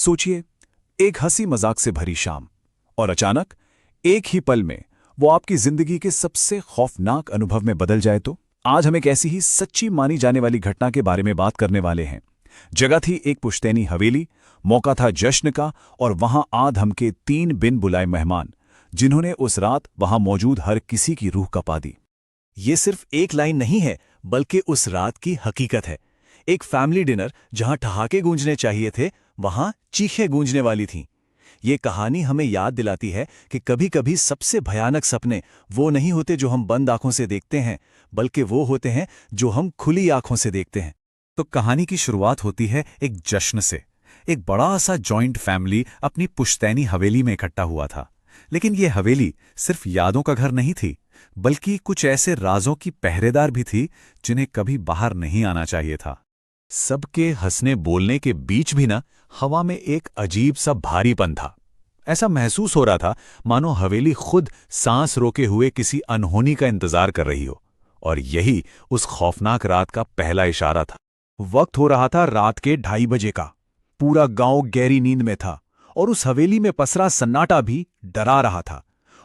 सोचिए, एक हंसी मजाक से भरी शाम, और अचानक एक ही पल में वो आपकी जिंदगी के सबसे खौफनाक अनुभव में बदल जाए तो। आज हम एक ऐसी ही सच्ची मानी जाने वाली घटना के बारे में बात करने वाले हैं। जगह थी एक पुश्तैनी हवेली, मौका था जश्न का, और वहां आ धमके 3 बिन बुलाए मेहमान, जिन्होंने उस रात वहां मौजूद हर किसी की रूह कपा दी। ये सिर्फ एक लाइन नहीं है, बल्कि उस रात की हकीकत है। एक फैमिली डिनर जहां ठहाके गूंजने चाहिए थे, वहां चीखें गूंजने वाली थीं। ये कहानी हमें याद दिलाती है कि कभी-कभी सबसे भयानक सपने वो नहीं होते जो हम बंद आंखों से देखते हैं, बल्कि वो होते हैं जो हम खुली आंखों से देखते हैं। तो कहानी की शुरुआत होती है एक जश्न से। एक बड़ा सा जॉइंट फैमिली अपनी पुश्तैनी हवेली में इकट्ठा हुआ था। लेकिन ये हवेली सिर्फ यादों का घर नहीं थी, बल्कि कुछ ऐसे राजों की पहरेदार भी थी जिन्हें कभी बाहर नहीं आना चाहिए था। सबके हंसने बोलने के बीच भी हवा में एक अजीब सा भारीपन था। ऐसा महसूस हो रहा था मानो हवेली खुद सांस रोके हुए किसी अनहोनी का इंतजार कर रही हो। और यही उस खौफनाक रात का पहला इशारा था। वक्त हो रहा था रात के 2:30 बजे का। पूरा गांव गहरी नींद में था और उस हवेली में पसरा सन्नाटा भी डरा रहा था।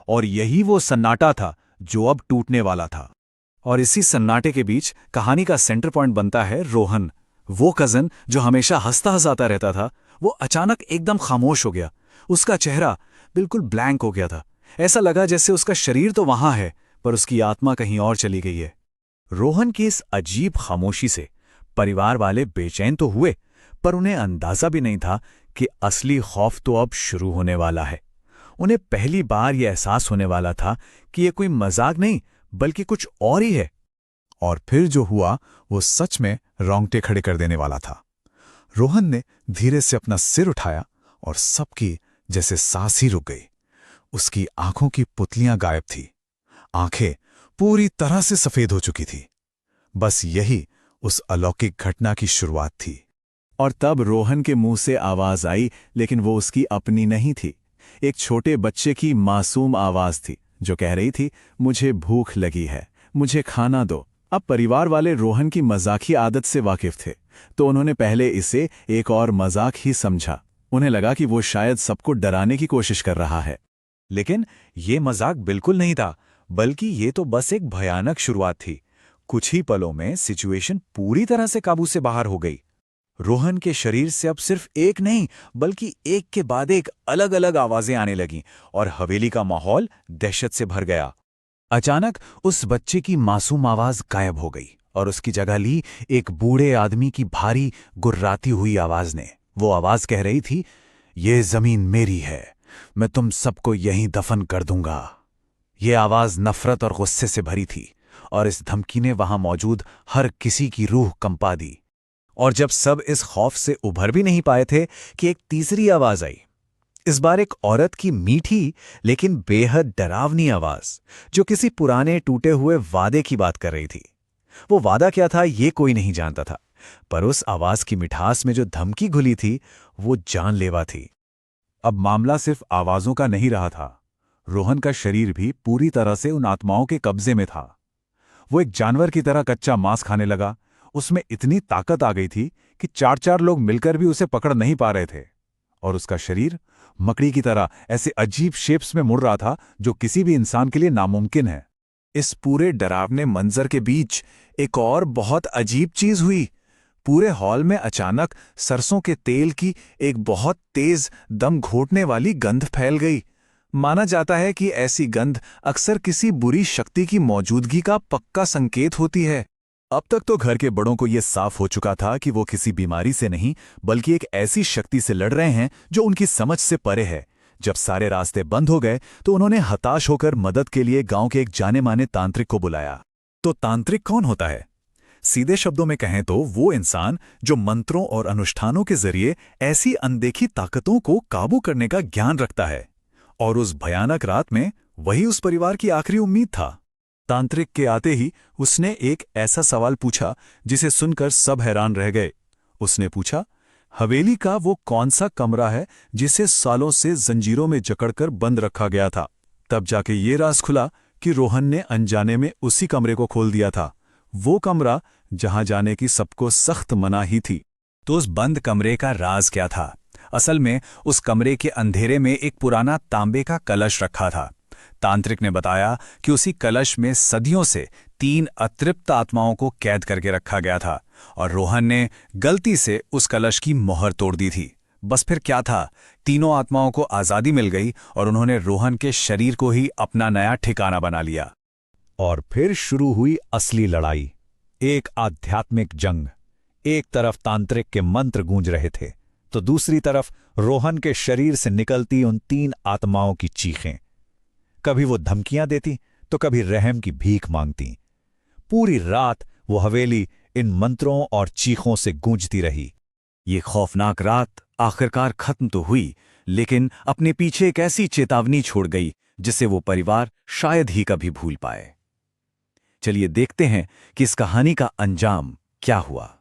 और यही वो सन्नाटा था जो अब टूटने वाला था। और इसी सन्नाटे के बीच कहानी का सेंटर पॉइंट बनता है रोहन। वो कजन जो हमेशा हंसता हंसाता रहता था, वो अचानक एकदम खामोश हो गया। उसका चेहरा बिल्कुल ब्लैंक हो गया था। ऐसा लगा जैसे उसका शरीर तो वहां है, पर उसकी आत्मा कहीं और चली गई है। रोहन की इस अजीब खामोशी से परिवार वाले बेचैन तो हुए, पर उन्हें अंदाजा भी नहीं था कि असली खौफ तो अब शुरू होने वाला है। उन्हें पहली बार यह एहसास होने वाला था कि यह कोई मजाक नहीं, बल्कि कुछ और ही है। और फिर जो हुआ वो सच में रोंगटे खड़े कर देने वाला था। रोहन ने धीरे से अपना सिर उठाया और सबकी जैसे सांस ही रुक गई। उसकी आंखों की पुतलियां गायब थी। आंखें पूरी तरह से सफेद हो चुकी थी। बस यही उस अलौकिक घटना की शुरुआत थी। और तब रोहन के मुंह से आवाज आई, लेकिन वो उसकी अपनी नहीं थी। एक छोटे बच्चे की मासूम आवाज थी जो कह रही थी, मुझे भूख लगी है, मुझे खाना दो। अब परिवार वाले रोहन की मजाकी आदत से वाकिफ थे, तो उन्होंने पहले इसे एक और मजाक ही समझा। उन्हें लगा कि वो शायद सबको डराने की कोशिश कर रहा है। लेकिन ये मजाक बिल्कुल नहीं था, बल्कि ये तो बस एक भयानक शुरुआत थी। कुछ ही पलों में सिचुएशन पूरी तरह से काबू से बाहर हो गई। रोहन के शरीर से अब सिर्फ एक नहीं, बल्कि एक के बाद एक अलग अलग आवाजें आने लगीं और हवेली का माहौल दहशत से भर गया। अचानक उस बच्चे की मासूम आवाज गायब हो गई और उसकी जगह ली एक बूढ़े आदमी की भारी गुर्राती हुई आवाज ने। वो आवाज कह रही थी, ये जमीन मेरी है, मैं तुम सबको यहीं दफन कर दूंगा। ये आवाज नफरत और गुस्से से भरी थी, और इस धमकी ने वहां मौजूद हर किसी की रूह कंपा दी। और जब सब इस खौफ से उभर भी नहीं पाए थे कि एक तीसरी आवाज आई। इस बार एक औरत की मीठी लेकिन बेहद डरावनी आवाज, जो किसी पुराने टूटे हुए वादे की बात कर रही थी। वो वादा क्या था ये कोई नहीं जानता था, पर उस आवाज की मिठास में जो धमकी घुली थी वो जानलेवा थी। अब मामला सिर्फ आवाजों का नहीं रहा था। रोहन का शरीर भी पूरी तरह से उन आत्माओं के कब्जे में था। वो एक जानवर की तरह कच्चा मांस खाने लगा। उसमें इतनी ताकत आ गई थी कि 4-4 लोग मिलकर भी उसे पकड़ नहीं पा रहे थे। और उसका शरीर मकड़ी की तरह ऐसे अजीब शेप्स में मुड़ रहा था जो किसी भी इंसान के लिए नामुमकिन है। इस पूरे डरावने मंजर के बीच एक और बहुत अजीब चीज हुई। पूरे हॉल में अचानक सरसों के तेल की एक बहुत तेज दम घोटने वाली गंध फैल गई। माना जाता है कि ऐसी गंध अक्सर किसी बुरी शक्ति की मौजूदगी का पक्का संकेत होती है। अब तक तो घर के बड़ों को यह साफ हो चुका था कि वो किसी बीमारी से नहीं, बल्कि एक ऐसी शक्ति से लड़ रहे हैं जो उनकी समझ से परे है। जब सारे रास्ते बंद हो गए तो उन्होंने हताश होकर मदद के लिए गांव के एक जाने माने तांत्रिक को बुलाया। तो तांत्रिक कौन होता है? सीधे शब्दों में कहें तो वो इंसान जो मंत्रों और अनुष्ठानों के जरिए ऐसी अनदेखी ताकतों को काबू करने का ज्ञान रखता है। और उस भयानक रात में वही उस परिवार की आखिरी उम्मीद था। तांत्रिक के आते ही उसने एक ऐसा सवाल पूछा जिसे सुनकर सब हैरान रह गए। उसने पूछा, हवेली का वो कौन सा कमरा है जिसे सालों से जंजीरों में जकड़कर बंद रखा गया था? तब जाके ये राज खुला कि रोहन ने अनजाने में उसी कमरे को खोल दिया था। वो कमरा जहां जाने की सबको सख्त मनाही थी। तो उस बंद कमरे का राज क्या था? असल में उस कमरे के अंधेरे में एक पुराना तांबे का कलश रखा था। तांत्रिक ने बताया कि उसी कलश में सदियों से 3 अतृप्त आत्माओं को कैद करके रखा गया था और रोहन ने गलती से उस कलश की मोहर तोड़ दी थी। बस फिर क्या था, तीनों आत्माओं को आजादी मिल गई और उन्होंने रोहन के शरीर को ही अपना नया ठिकाना बना लिया। और फिर शुरू हुई असली लड़ाई, एक आध्यात्मिक जंग। एक तरफ तांत्रिक के मंत्र गूंज रहे थे तो दूसरी तरफ रोहन के शरीर से निकलती उन 3 आत्माओं की चीखें। कभी वो धमकियां देती तो कभी रहम की भीख मांगती। पूरी रात वो हवेली इन मंत्रों और चीखों से गूंजती रही। ये खौफनाक रात आखिरकार खत्म तो हुई, लेकिन अपने पीछे एक ऐसी चेतावनी छोड़ गई जिसे वो परिवार शायद ही कभी भूल पाए। चलिए देखते हैं कि इस कहानी का अंजाम क्या हुआ।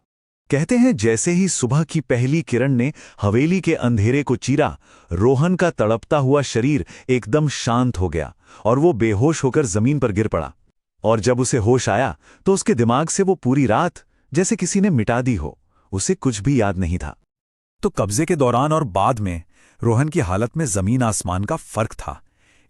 कहते हैं जैसे ही सुबह की पहली किरण ने हवेली के अंधेरे को चीरा, रोहन का तड़पता हुआ शरीर एकदम शांत हो गया और वो बेहोश होकर जमीन पर गिर पड़ा। और जब उसे होश आया तो उसके दिमाग से वो पूरी रात जैसे किसी ने मिटा दी हो, उसे कुछ भी याद नहीं था। तो कब्जे के दौरान और बाद में रोहन की हालत में जमीन आसमान का फर्क था।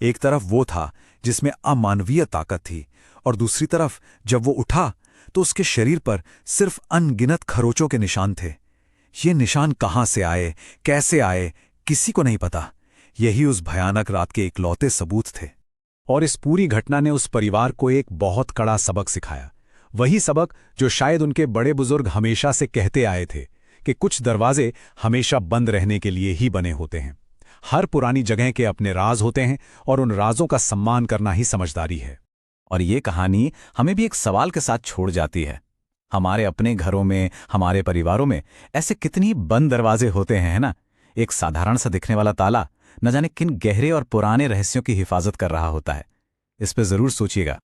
एक तरफ वो था जिसमें अमानवीय ताकत थी और दूसरी तरफ जब वो उठा तो उसके शरीर पर सिर्फ अनगिनत खरोचों के निशान थे। ये निशान कहां से आए, कैसे आए, किसी को नहीं पता। यही उस भयानक रात के इकलौते सबूत थे। और इस पूरी घटना ने उस परिवार को एक बहुत कड़ा सबक सिखाया। वही सबक जो शायद उनके बड़े बुजुर्ग हमेशा से कहते आए थे कि कुछ दरवाजे हमेशा बंद रहने के लिए ही बने होते हैं। हर पुरानी जगह के अपने राज होते हैं और उन राजों का सम्मान करना ही समझदारी है। और ये कहानी हमें भी एक सवाल के साथ छोड़ जाती है। हमारे अपने घरों में, हमारे परिवारों में ऐसे कितनी बंद दरवाजे होते हैं, है ना? एक साधारण सा दिखने वाला ताला न जाने किन गहरे और पुराने रहस्यों की हिफाजत कर रहा होता है। इस पे जरूर सोचिएगा।